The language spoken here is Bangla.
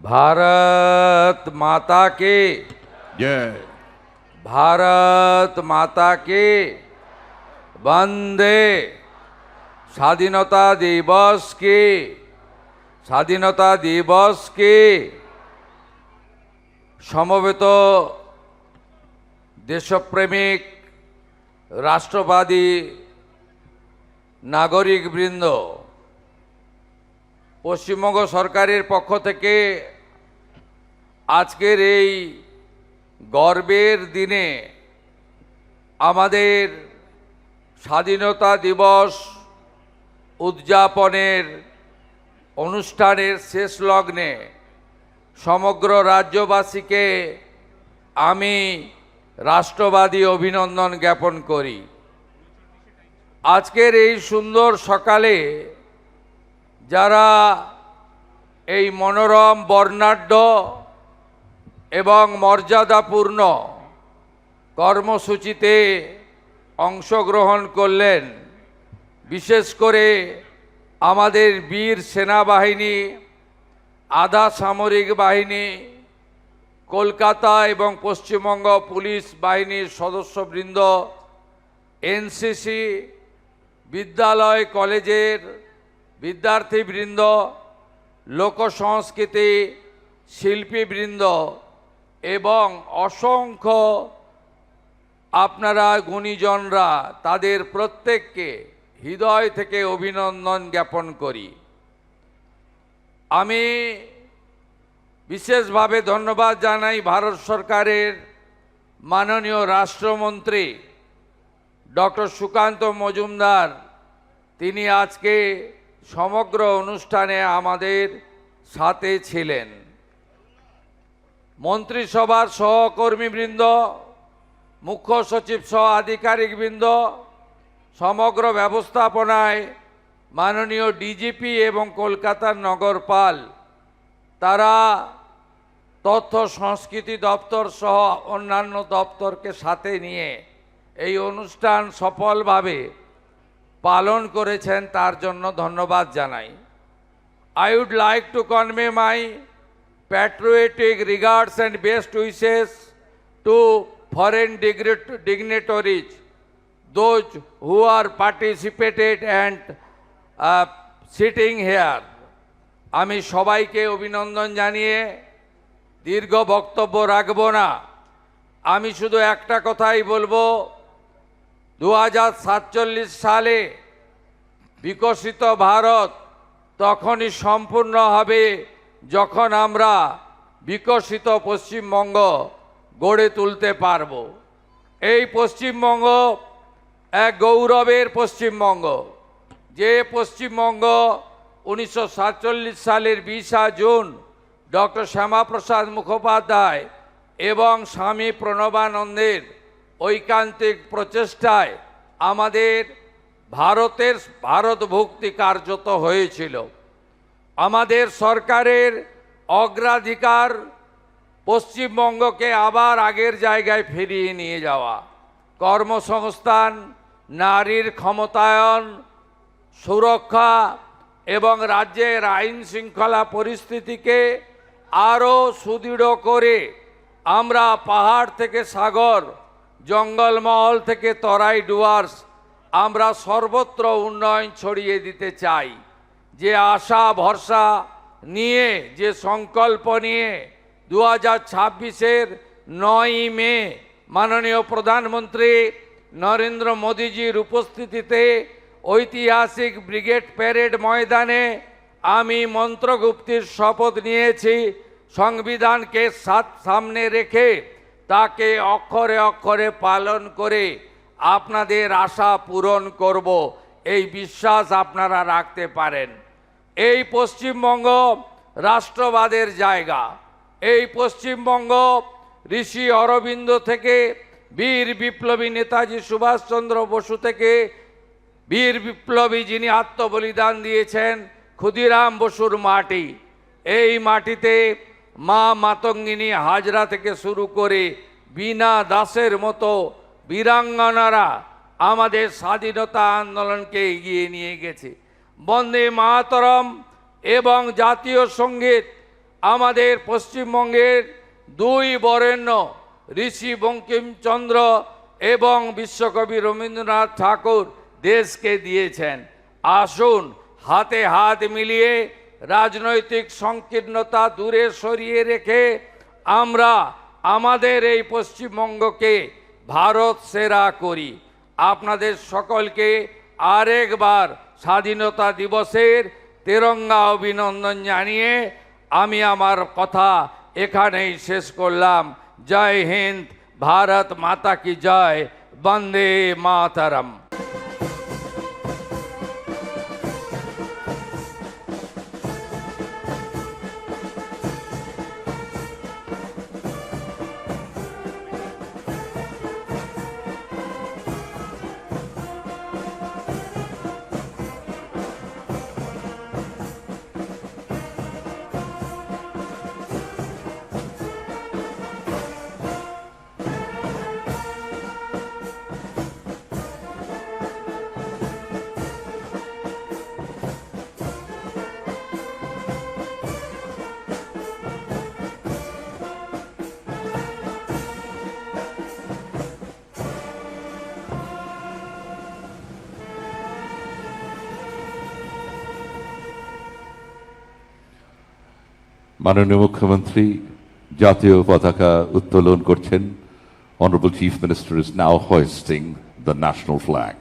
भारत माता के जय। भारत माता के वंदे স্বাধীনতা দিবসকে সমবেত দেশপ্রেমিক রাষ্ট্রবাদী নাগরিকবৃন্দ, পশ্চিমবঙ্গ সরকারের পক্ষ থেকে আজকের এই গর্বের দিনে আমাদের স্বাধীনতা দিবস উদযাপনের অনুষ্ঠানের শেষ লগ্নে সমগ্র রাজ্যবাসীকে আমি রাষ্ট্রবাদী অভিনন্দন জ্ঞাপন করি। আজকের এই সুন্দর সকালে যারা এই মনোরম বর্ণাঢ্য এবং মর্যাদাপূর্ণ কর্মসূচিতে অংশগ্রহণ করলেন, বিশেষ করে আমাদের বীর সেনাবাহিনী, আধা সামরিক বাহিনী, কলকাতা এবং পশ্চিমবঙ্গ পুলিশ বাহিনীর সদস্যবৃন্দ, এনসিসি, বিদ্যালয় কলেজের বিদ্যার্থীবৃন্দ, লোকসংস্কৃতি শিল্পীবৃন্দ এবং অসংখ্য আপনারা গুণীজনরা, তাদের প্রত্যেককে হৃদয় থেকে অভিনন্দন জ্ঞাপন করি। আমি বিশেষভাবে ধন্যবাদ জানাই ভারত সরকারের মাননীয় রাষ্ট্রমন্ত্রী ডক্টর সুকান্ত মজুমদার। তিনি আজকে সমগ্র অনুষ্ঠানে আমাদের সাথে ছিলেন। মন্ত্রিসভার সহকর্মীবৃন্দ, মুখ্য সচিব সহ আধিকারিকবৃন্দ, সমগ্র ব্যবস্থাপনায় মাননীয় ডিজিপি এবং কলকাতার নগরপাল, তারা তথ্য সংস্কৃতি দপ্তর সহ অন্যান্য দপ্তরকে সাথে নিয়ে এই অনুষ্ঠান সফলভাবে পালন করেছেন, তার জন্য ধন্যবাদ জানাই। I would like to convey my patriotic regards and best wishes to foreign dignitaries, those who are participated and sitting here. আমি সবাইকে অভিনন্দন জানিয়ে দীর্ঘ বক্তব্য রাখব না। আমি শুধু একটা কথাই বলবো, 2047 সালে বিকশিত ভারত তখনই সম্পূর্ণ হবে যখন আমরা বিকশিত পশ্চিমবঙ্গ গড়ে তুলতে পারব। এই পশ্চিমবঙ্গ এক গৌরবের পশ্চিমবঙ্গ, যে পশ্চিমবঙ্গ 1947 সালের 20 জুন ডক্টর শ্যামাপ্রসাদ মুখোপাধ্যায় এবং স্বামী প্রণবানন্দের ঐকান্তিক প্রচেষ্টায় আমাদের ভারতভুক্তি কার্যত হয়েছিল। আমাদের সরকারের অগ্রাধিকার পশ্চিমবঙ্গকে আবার আগের জায়গায় ফিরিয়ে নিয়ে যাওয়া, কর্মসংস্থান, নারীর ক্ষমতায়ন, সুরক্ষা এবং রাজ্যের আইন শৃঙ্খলা পরিস্থিতিকে আরও সুদৃঢ় করে আমরা পাহাড় থেকে সাগর, জঙ্গলমহল থেকে তরাই ডুয়ার্স, আমরা সর্বত্র উন্নয়ন ছড়িয়ে দিতে চাই। যে আশা ভরসা নিয়ে, যে সংকল্প নিয়ে 2026-এর 9ই মে মাননীয় প্রধানমন্ত্রী নরেন্দ্র মোদীজির উপস্থিতিতে ঐতিহাসিক ব্রিগেড প্যারেড ময়দানে আমি মন্ত্রগুপ্তির শপথ নিয়েছি, সংবিধানকে সামনে রেখে তাকে অক্ষরে অক্ষরে পালন করে আপনাদের আশা পূরণ করব, এই বিশ্বাস আপনারা রাখতে পারেন। এই পশ্চিমবঙ্গ রাষ্ট্রবাদের জায়গা। এই পশ্চিমবঙ্গ ঋষি অরবিন্দ থেকে বীর বিপ্লবী নেতাজি সুভাষচন্দ্র বসু থেকে বীর বিপ্লবী যিনি আত্মবলিদান দিয়েছেন ক্ষুদিরাম বসুর মাটি। এই মাটিতে মা মাতঙ্গিনী হাজরা থেকে শুরু করে বীণা দাসের মতো বীরাঙ্গনারা আমাদের স্বাধীনতা আন্দোলনকে এগিয়ে নিয়ে গেছে। বন্দে মাতরম এবং জাতীয় সঙ্গীত আমাদের পশ্চিমবঙ্গের দুই বরেণ্য ঋষি বঙ্কিমচন্দ্র এবং বিশ্বকবি রবীন্দ্রনাথ ঠাকুর দেশকে দিয়েছেন। আসুন হাতে হাত মিলিয়ে রাজনৈতিক সংকীর্ণতা দূরে সরিয়ে রেখে আমরা আমাদের এই পশ্চিমবঙ্গকে ভারত সেরা করি। আপনাদের সকলকে আরেকবার স্বাধীনতা দিবসের তেরঙ্গা অভিনন্দন জানিয়ে আমি আমার কথা এখানেই শেষ করলাম। জয় হিন্দ, ভারত মাতা কি জয়, বন্দে মাতরম। মাননীয় মুখ্যমন্ত্রী জাতীয় পতাকা উত্তোলন করছেন। Honorable Chief Minister is now hoisting the national flag.